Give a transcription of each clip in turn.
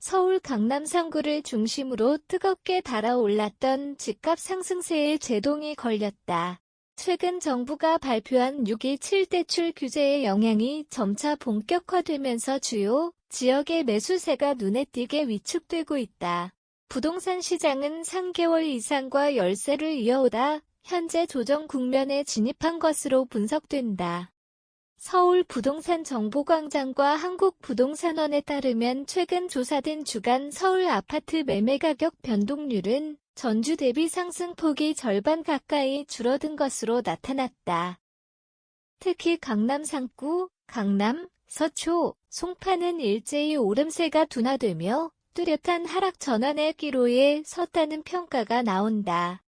서울 강남 3구를 중심으로 뜨겁게 달아올랐던 집값 상승세에 제동이 걸렸다. 최근 정부가 발표한 6.27 대출 규제의 영향이 점차 본격화되면서 주요 지역의 매수세가 눈에 띄게 위축되고 있다. 부동산 시장은 3개월 이상과 열세를 이어오다 현재 조정 국면에 진입한 것으로 분석된다. 서울부동산정보광장과 한국부동산원에 따르면 최근 조사된 주간 서울 아파트 매매가격 변동률은 전주 대비 상승폭이 절반 가까이 줄어든 것으로 나타났다. 특히 강남 상구, 강남, 서초, 송파는 일제히 오름세가 둔화되며 뚜렷한 하락 전환의 기로에 섰다는 평가가 나온다.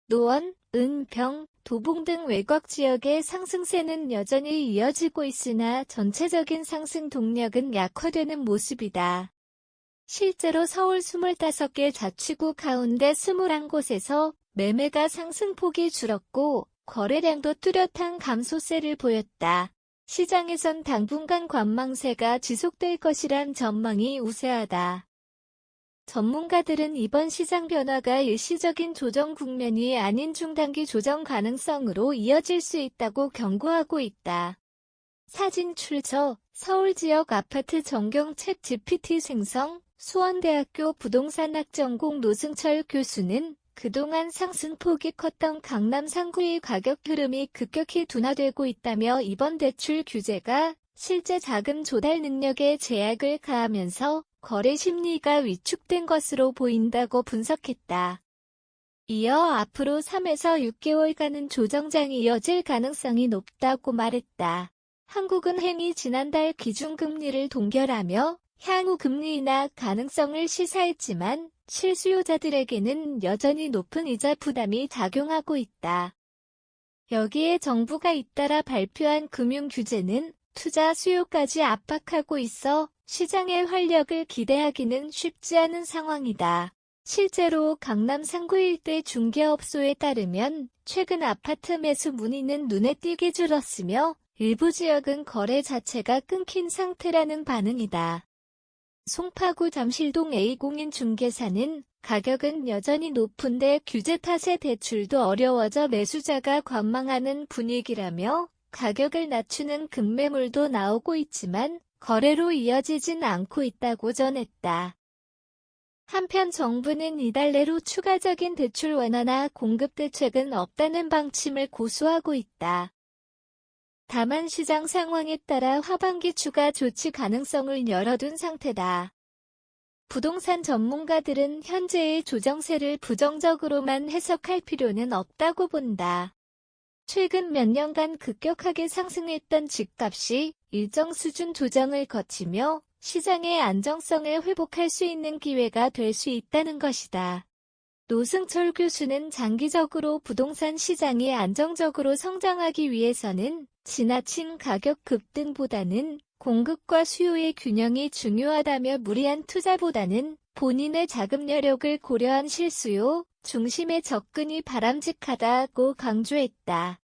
노원, 은평, 도봉 등 외곽 지역의 상승세는 여전히 이어지고 있으나 전체적인 상승 동력은 약화되는 모습이다. 실제로 서울 25개 자치구 가운데 21곳에서 매매가 상승폭이 줄었고 거래량도 뚜렷한 감소세를 보였다. 시장에선 당분간 관망세가 지속될 것이란 전망이 우세하다. 전문가들은 이번 시장 변화가 일시적인 조정 국면이 아닌 중단기 조정 가능성으로 이어질 수 있다고 경고하고 있다. 사진 출처 서울 지역 아파트 전경 챗 GPT 생성 수원대학교 부동산학 전공 노승철 교수는 그동안 상승폭이 컸던 강남 상구의 가격 흐름이 급격히 둔화되고 있다며 이번 대출 규제가 실제 자금 조달 능력에 제약을 가하면서 거래 심리가 위축된 것으로 보인다고 분석했다. 이어 앞으로 3에서 6개월간은 조정장이 이어질 가능성이 높다고 말했다. 한국은행이 지난달 기준금리를 동결하며 향후 금리 인하 가능성을 시사했지만 실수요자들에게는 여전히 높은 이자 부담이 작용하고 있다. 여기에 정부가 잇따라 발표한 금융규제는 투자 수요까지 압박하고 있어 시장의 활력을 기대하기는 쉽지 않은 상황이다. 실제로 강남 상구 일대 중개업소에 따르면 최근 아파트 매수 문의는 눈에 띄게 줄었으며 일부 지역은 거래 자체가 끊긴 상태라는 반응이다. 송파구 잠실동 A공인 중개사는 가격은 여전히 높은데 규제 탓에 대출도 어려워져 매수자가 관망하는 분위기라며 가격을 낮추는 급매물도 나오고 있지만 거래로 이어지진 않고 있다고 전했다. 한편 정부는 이달 내로 추가적인 대출 완화나 공급 대책은 없다는 방침을 고수하고 있다. 다만 시장 상황에 따라 하반기 추가 조치 가능성을 열어둔 상태다. 부동산 전문가들은 현재의 조정세를 부정적으로만 해석할 필요는 없다고 본다. 최근 몇 년간 급격하게 상승했던 집값이 일정 수준 조정을 거치며 시장의 안정성을 회복할 수 있는 기회가 될 수 있다는 것이다. 노승철 교수는 장기적으로 부동산 시장이 안정적으로 성장하기 위해서는 지나친 가격 급등보다는 공급과 수요의 균형이 중요하다며 무리한 투자보다는 본인의 자금 여력을 고려한 실수요 중심의 접근이 바람직하다고 강조했다.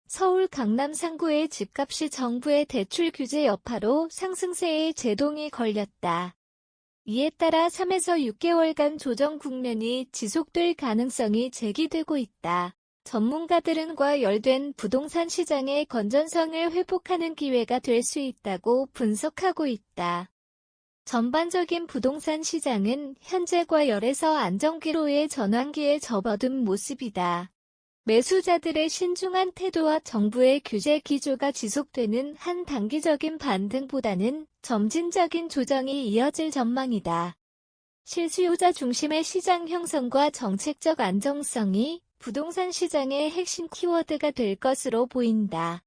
서울 강남 상구의 집값이 정부의 대출 규제 여파로 상승세에 제동이 걸렸다. 이에 따라 3에서 6개월간 조정 국면이 지속될 가능성이 제기되고 있다. 전문가들은 과열된 부동산 시장의 건전성을 회복하는 기회가 될 수 있다고 분석하고 있다. 전반적인 부동산 시장은 현재 과열에서 안정기로의 전환기에 접어든 모습이다. 매수자들의 신중한 태도와 정부의 규제 기조가 지속되는 한 단기적인 반등보다는 점진적인 조정이 이어질 전망이다. 실수요자 중심의 시장 형성과 정책적 안정성이 부동산 시장의 핵심 키워드가 될 것으로 보인다.